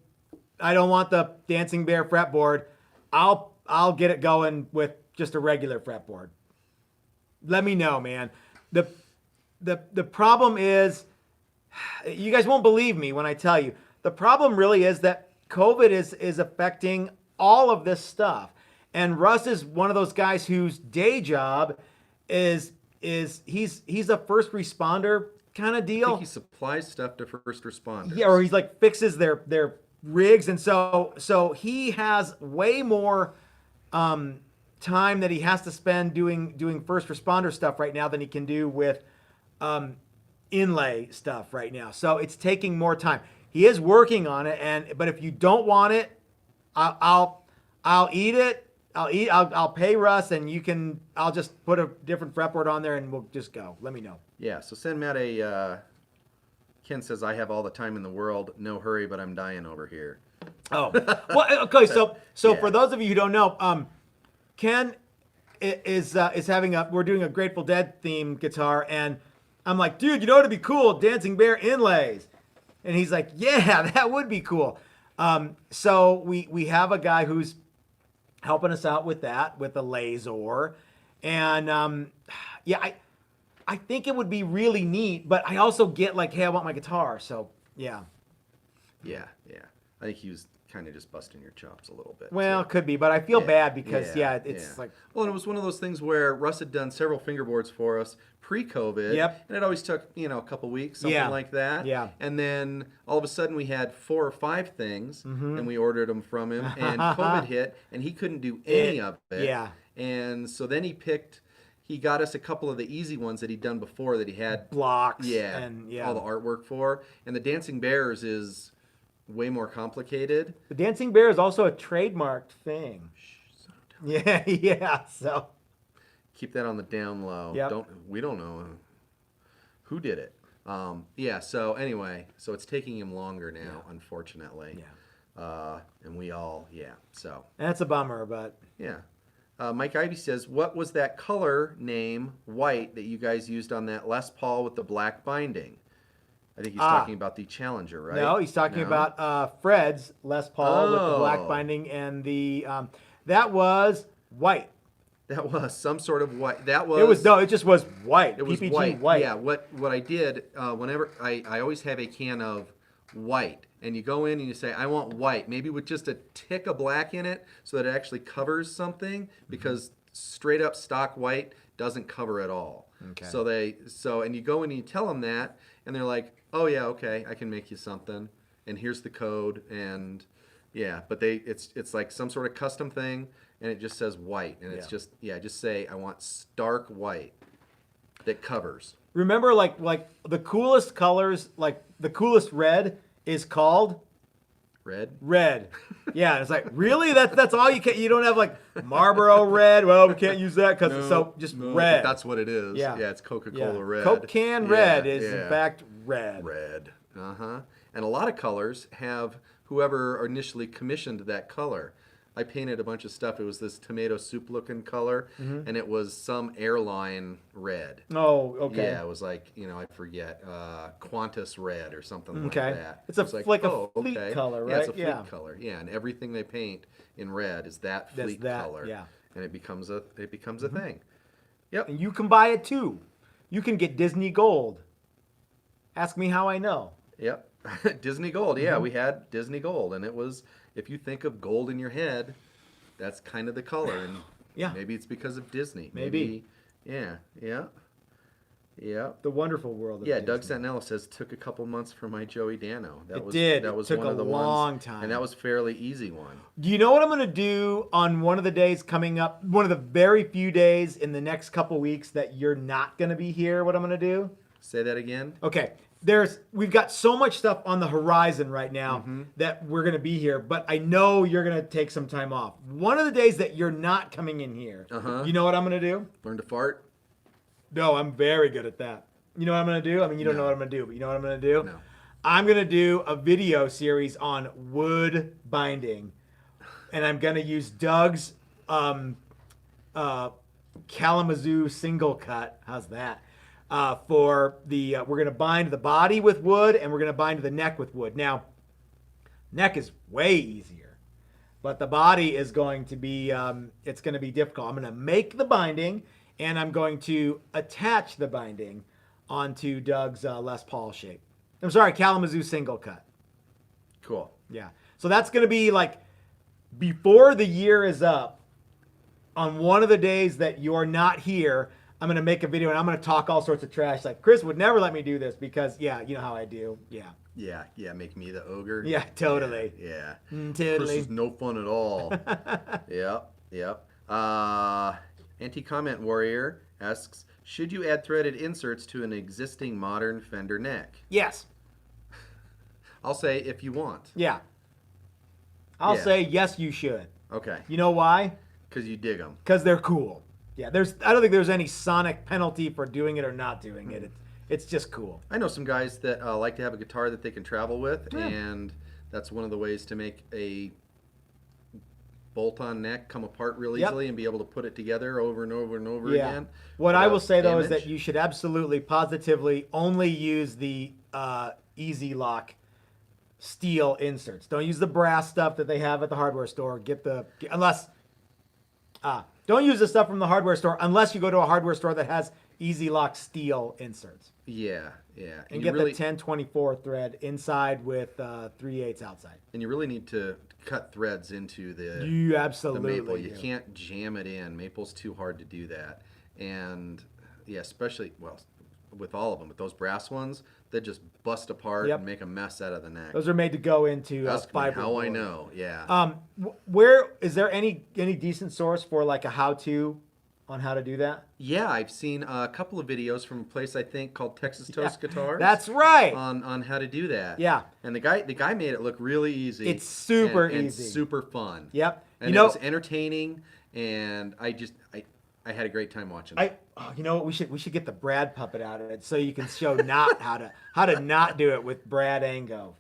I don't want the Dancing Bear fretboard, I'll get it going with just a regular fretboard. let me know, man. The problem is, you guys won't believe me when I tell you. The problem really is that COVID is affecting all of this stuff. And Russ is one of those guys whose day job is he's a first responder kind of I time think he supplies stuff to first responders. Yeah, or he's like fixes their rigs, and so he has way more time that he has to spend doing first responder stuff right now than he can do with inlay stuff right now. So it's taking more time. He is working on it, but if you don't want it, I'll eat it. I'll pay Russ, and I'll just put a different fretboard on there, and we'll just go. Let me know. Yeah, so send Matt a. Ken says, I have all the time in the world. No hurry, but I'm dying over here. Oh, well, okay. So Yeah. for those of you who don't know, Ken is having we're doing a Grateful Dead themed guitar, and I'm like, dude, you know what'd be cool? Dancing Bear inlays. And he's like, yeah, that would be cool. So we have a guy who's helping us out with that, with a laser. And yeah, I think it would be really neat, but I also get like, hey, I want my guitar. So yeah. Yeah. I think he was kind of just busting your chops a little bit. Well, too. Could be, but I feel bad because it's like. Well, and it was one of those things where Russ had done several fingerboards for us pre-COVID. Yep. And it always took, a couple weeks, something like that. Yeah. And then all of a sudden we had 4 or 5 things, and we ordered them from him, and COVID hit, and he couldn't do any of it. Yeah. And so then he got us a couple of the easy ones that he'd done before that he had Blocks. Yeah, And all the artwork for. And the Dancing Bears is way more complicated. The Dancing Bear is also a trademarked thing. Yeah. So Keep that on the down low. Yep. We don't know who did it. So anyway, so it's taking him longer now, unfortunately. Yeah. And we all, so. That's a bummer, but Yeah. Mike Ivy says, what was that color name, white, that you guys used on that Les Paul with the black binding? I think he's talking about the Challenger, right? No, he's talking about Fred's Les Paul with the black binding, and the that was white. That was some sort of white. It just was white. It was PPG white. Yeah. What I did whenever I always have a can of white, and you go in and you say, I want white, maybe with just a tick of black in it, so that it actually covers something, because straight up stock white doesn't cover at all. Okay. And you go in and you tell them that, and they're like, oh yeah, okay, I can make you something, and here's the code, and but it's like some sort of custom thing, and it just says white, and it's just say I want stark white that covers. Remember, like the coolest colors, like the coolest red is called red. Yeah, it's like, really? That's all you can. You don't have like Marlboro red. Well, we can't use that because red. That's what it is. Yeah, it's Coca-Cola red. Coke can red is in fact red. Red. And a lot of colors have whoever initially commissioned that color. I painted a bunch of stuff. It was this tomato soup looking color, and it was some airline red. Oh, okay. Yeah, it was like, I forget, Qantas red or something like that. It's a fleet color, right? Yeah, it's a fleet color. Yeah, and everything they paint in red is that fleet color. Yeah. And it becomes a thing. Yep. And you can buy it too. You can get Disney Gold. Ask me how I know. Yep. Disney Gold. Yeah, we had Disney Gold, and it was, if you think of gold in your head, that's kind of the color. And maybe it's because of Disney. Maybe. Yeah. The wonderful world of Disney. Doug Santinella says, took a couple months for my Joey Dano. That was took one of the long ones, time. and that was a fairly easy one. Do you know what I'm going to do on one of the days coming up, one of the very few days in the next couple weeks that you're not going to be here? What I'm going to do? Say that again. Okay. We've got so much stuff on the horizon right now that we're going to be here, but I know you're going to take some time off. One of the days that you're not coming in here, you know what I'm going to do? Learn to fart? No, I'm very good at that. You know what I'm going to do? I mean, you don't know what I'm going to do, but you know what I'm going to do? No. I'm going to do a video series on wood binding, and I'm going to use Doug's Kalamazoo single cut. How's that? For the we're going to bind the body with wood, and we're going to bind the neck with wood. Now, neck is way easier, but the body is going to be it's going to be difficult. I'm going to make the binding, and I'm going to attach the binding onto Doug's Les Paul shape. I'm sorry, Kalamazoo single cut. Cool. Yeah. So that's going to be like before the year is up, on one of the days that you're not here, I'm going to make a video and I'm going to talk all sorts of trash. Like, Chris would never let me do this because, yeah, you know how I do. Yeah. Yeah, make me the ogre. Yeah, totally. Yeah. Totally. This is no fun at all. Yep. Anti-comment warrior asks, should you add threaded inserts to an existing modern fender neck? Yes. I'll say if you want. Yeah. I'll say yes, you should. Okay. You know why? Because you dig them. Because they're cool. Yeah, I don't think there's any sonic penalty for doing it or not doing it. It's just cool. I know some guys that like to have a guitar that they can travel with, and that's one of the ways to make a bolt-on neck come apart real easily and be able to put it together over and over and over again. What I will say, though, is that you should absolutely, positively only use the Easy Lock steel inserts. Don't use the brass stuff that they have at the hardware store. Don't use the stuff from the hardware store unless you go to a hardware store that has Easy Lock steel inserts. Yeah. And get the 1024 thread inside with 3/8 outside. And you really need to cut threads into the maple. You can't jam it in. Maple's too hard to do that. And yeah, especially, well, with all of them, with those brass ones, they just bust apart and make a mess out of the neck. Those are made to go into fiber. How board. I know, yeah. Where is there any decent source for like a how-to on how to do that? Yeah, I've seen a couple of videos from a place I think called Texas Toast Guitars. That's right. On how to do that. Yeah. And the guy made it look really easy. It's super easy. And super fun. Yep. And it was entertaining, and I had a great time watching it. You know what? We should get the Brad puppet out of it so you can show not how to not do it with Brad Ango.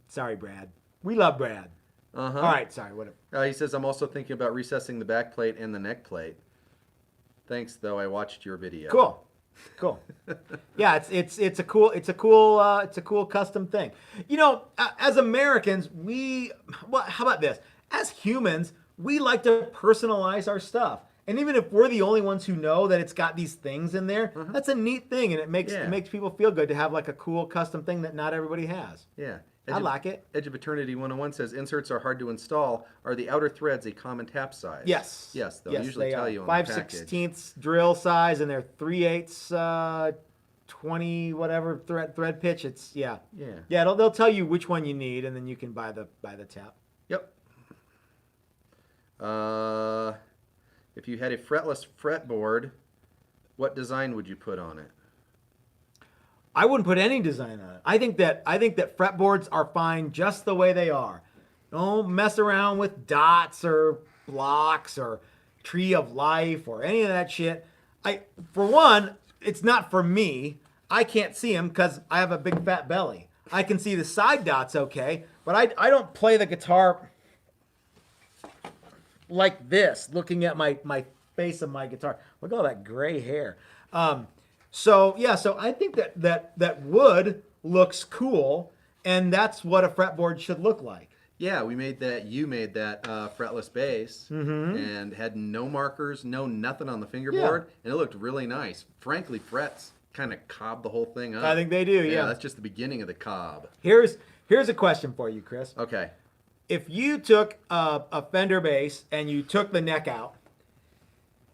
Sorry, Brad. We love Brad. All right. Sorry. Whatever. He says, I'm also thinking about recessing the back plate and the neck plate. Thanks, though. I watched your video. Cool. Yeah, it's a cool custom thing. You know, as Americans, how about this? As humans, we like to personalize our stuff. And even if we're the only ones who know that it's got these things in there, that's a neat thing, and it makes people feel good to have like a cool custom thing that not everybody has. Yeah. I like it. Edge of Eternity 101 says, inserts are hard to install. Are the outer threads a common tap size? Yes. They'll usually tell you on the package. 5/16 drill size, and they're 3/8 20 whatever thread pitch. It's yeah. They'll tell you which one you need, and then you can buy the tap. Yep. If you had a fretless fretboard, what design would you put on it? I wouldn't put any design on it. I think that fretboards are fine just the way they are. Don't mess around with dots or blocks or tree of life or any of that shit. For one, it's not for me. I can't see them because I have a big fat belly. I can see the side dots okay, but I don't play the guitar like this, looking at my face of my guitar. Look at all that gray hair. So I think that wood looks cool, and that's what a fretboard should look like. Yeah, you made that fretless bass and had no markers, nothing on the fingerboard, and it looked really nice. Frankly, frets kind of cob the whole thing up. I think they do, yeah. That's just the beginning of the cob. Here's a question for you, Chris. Okay. If you took a Fender bass and you took the neck out,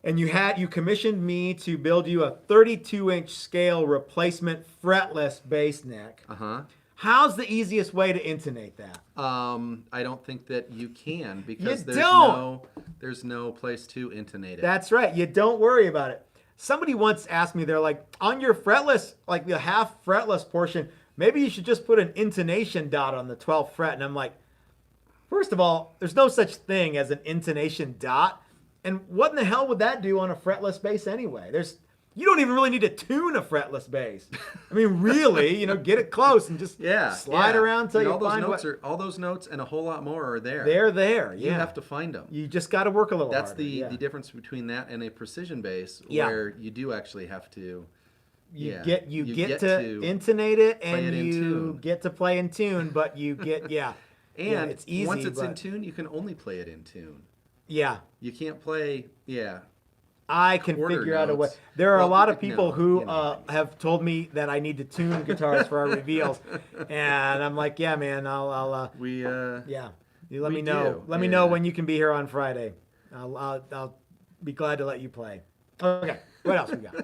and you commissioned me to build you a 32-inch scale replacement fretless bass neck, how's the easiest way to intonate that? I don't think that you can, because there's no place to intonate it. That's right. You don't worry about it. Somebody once asked me, they're like, on your fretless, like the half fretless portion, maybe you should just put an intonation dot on the 12th fret. And I'm like, first of all, there's no such thing as an intonation dot. And what in the hell would that do on a fretless bass anyway? You don't even really need to tune a fretless bass. I mean, really, get it close and just slide around until you find all those notes and a whole lot more are there. They're there. You have to find them. You just got to work a little harder. That's the difference between that and a precision bass, where you do actually have to. You get to intonate it, and you get to play in tune, but you get and it's easy. Once it's in tune, you can only play it in tune. Yeah. You can't play I can Quarter figure out a way. notes. There are a Well, lot of people no, who you know what I mean. have told me that I need to tune guitars for our reveals, and I'm like, yeah, man, We yeah, you let we me know. do, Let me know yeah. when you can be here on Friday. I'll be glad to let you play. Okay, what else we got?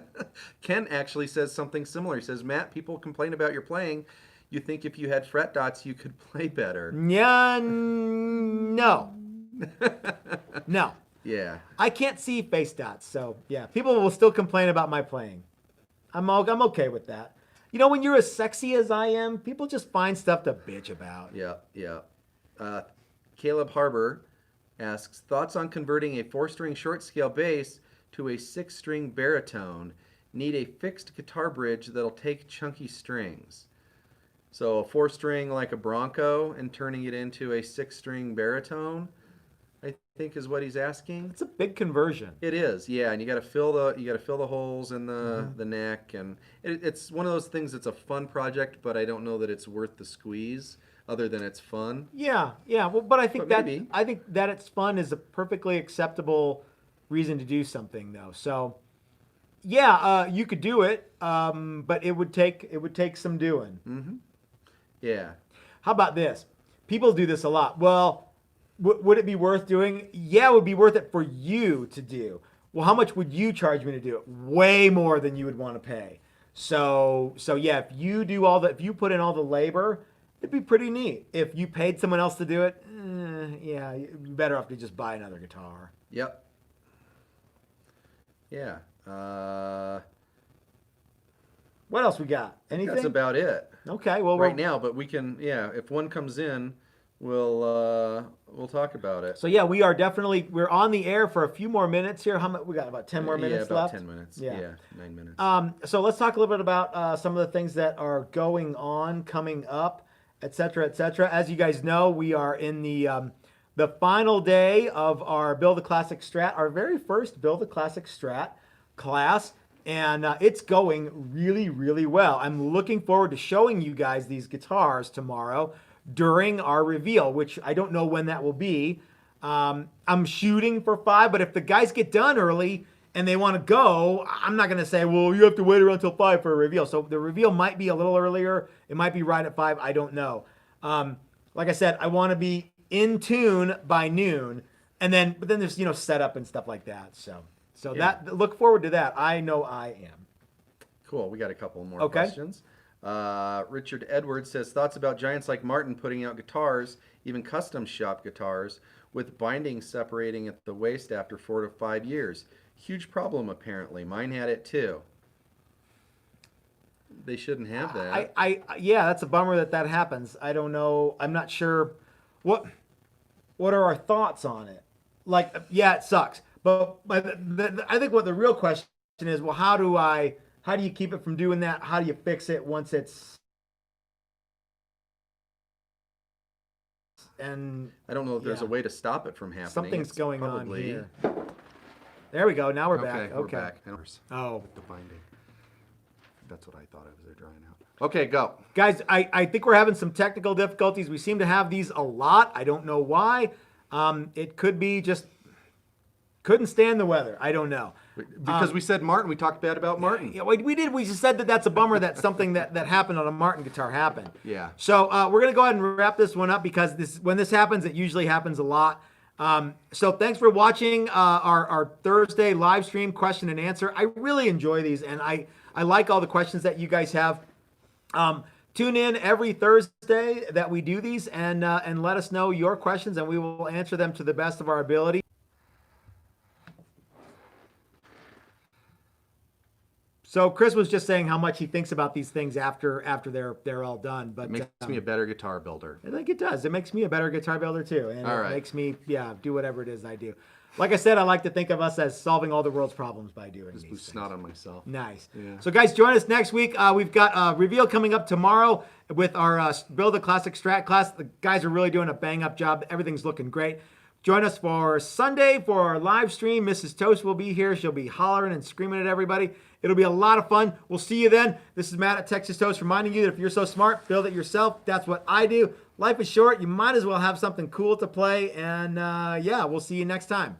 Ken actually says something similar. He says, Matt, people complain about your playing. You think if you had fret dots, you could play better. Yeah, no, no. Yeah. I can't see face dots, so yeah, people will still complain about my playing. I'm okay with that. You know, when you're as sexy as I am, people just find stuff to bitch about. Yeah, yeah. Caleb Harbor asks, thoughts on converting a 4-string short scale bass to a 6-string baritone? Need a fixed guitar bridge that'll take chunky strings. So a 4-string like a Bronco and turning it into a 6-string baritone, I think is what he's asking. It's a big conversion. It is, yeah, and you got to fill the holes in the neck, and it's one of those things that's a fun project, but I don't know that it's worth the squeeze, other than it's fun. Yeah, yeah. Well, but I think But that maybe. I think that it's fun is a perfectly acceptable reason to do something, though. So, yeah, you could do it, but it would take some doing. Yeah, How about this? People do this a lot. Well, would it be worth doing? Yeah, it would be worth it for you to do. Well, how much would you charge me to do it? Way more than you would want to pay. So yeah, if you put in all the labor, it'd be pretty neat. If you paid someone else to do it, yeah, you're better off to just buy another guitar. yep, yeah. What else we got? Anything? That's about it Okay. Well, right now. But we can, yeah, if one comes in, we'll talk about it. So yeah, we're on the air for a few more minutes here. How much we got? About 10 more minutes yeah, about left. 10 minutes. Yeah. Yeah, 9 minutes. So let's talk a little bit about some of the things that are going on, coming up, et cetera, et cetera. As you guys know, we are in the final day of our Build a Classic Strat, our very first Build a Classic Strat class, and it's going really, really well. I'm looking forward to showing you guys these guitars tomorrow during our reveal, which I don't know when that will be. I'm shooting for 5, but if the guys get done early and they want to go, I'm not going to say, well, you have to wait around until 5 for a reveal. So the reveal might be a little earlier. It might be right at 5. I don't know. Like I said, I want to be in tune by noon, but then there's setup and stuff like that. So Yeah. that look forward to that. I know I am. Cool. We got a couple more Okay. questions. Richard Edwards says, thoughts about giants like Martin putting out guitars, even custom shop guitars, with bindings separating at the waist after 4 to 5 years. Huge problem, apparently. Mine had it too. They shouldn't have that. Yeah, that's a bummer that happens. I don't know. I'm not sure. What are our thoughts on it? Like, yeah, it sucks. But I think what the real question is, well, how do you keep it from doing that? How do you fix it once it's... And I don't know if there's yeah. a way to stop it from happening. Something's It's going probably... on here. There we go. Now we're back. We're Okay. back. Oh. The binding. That's what I thought it was. They're drying out. Okay, go. Guys, I think we're having some technical difficulties. We seem to have these a lot. I don't know why. It could be just couldn't stand the weather. I don't know. Because we said Martin, we talked bad about Martin. Yeah, we did. We just said that's a bummer that something that happened on a Martin guitar happened. Yeah. So we're going to go ahead and wrap this one up because when this happens, it usually happens a lot. So thanks for watching our Thursday live stream question and answer. I really enjoy these, and I like all the questions that you guys have. Tune in every Thursday that we do these and let us know your questions, and we will answer them to the best of our ability. So Chris was just saying how much he thinks about these things after they're all done. But It makes me a better guitar builder. I think it does. It makes me a better guitar builder too, and All it right. makes me do whatever it is I do. Like I said, I like to think of us as solving all the world's problems by doing Just these blew things. snot on myself. Nice. Yeah. So guys, join us next week. We've got a reveal coming up tomorrow with our Build a Classic Strat class. The guys are really doing a bang up job. Everything's looking great. Join us for Sunday for our live stream. Mrs. Toast will be here. She'll be hollering and screaming at everybody. It'll be a lot of fun. We'll see you then. This is Matt at Texas Toast reminding you that if you're so smart, build it yourself. That's what I do. Life is short. You might as well have something cool to play. And yeah, we'll see you next time.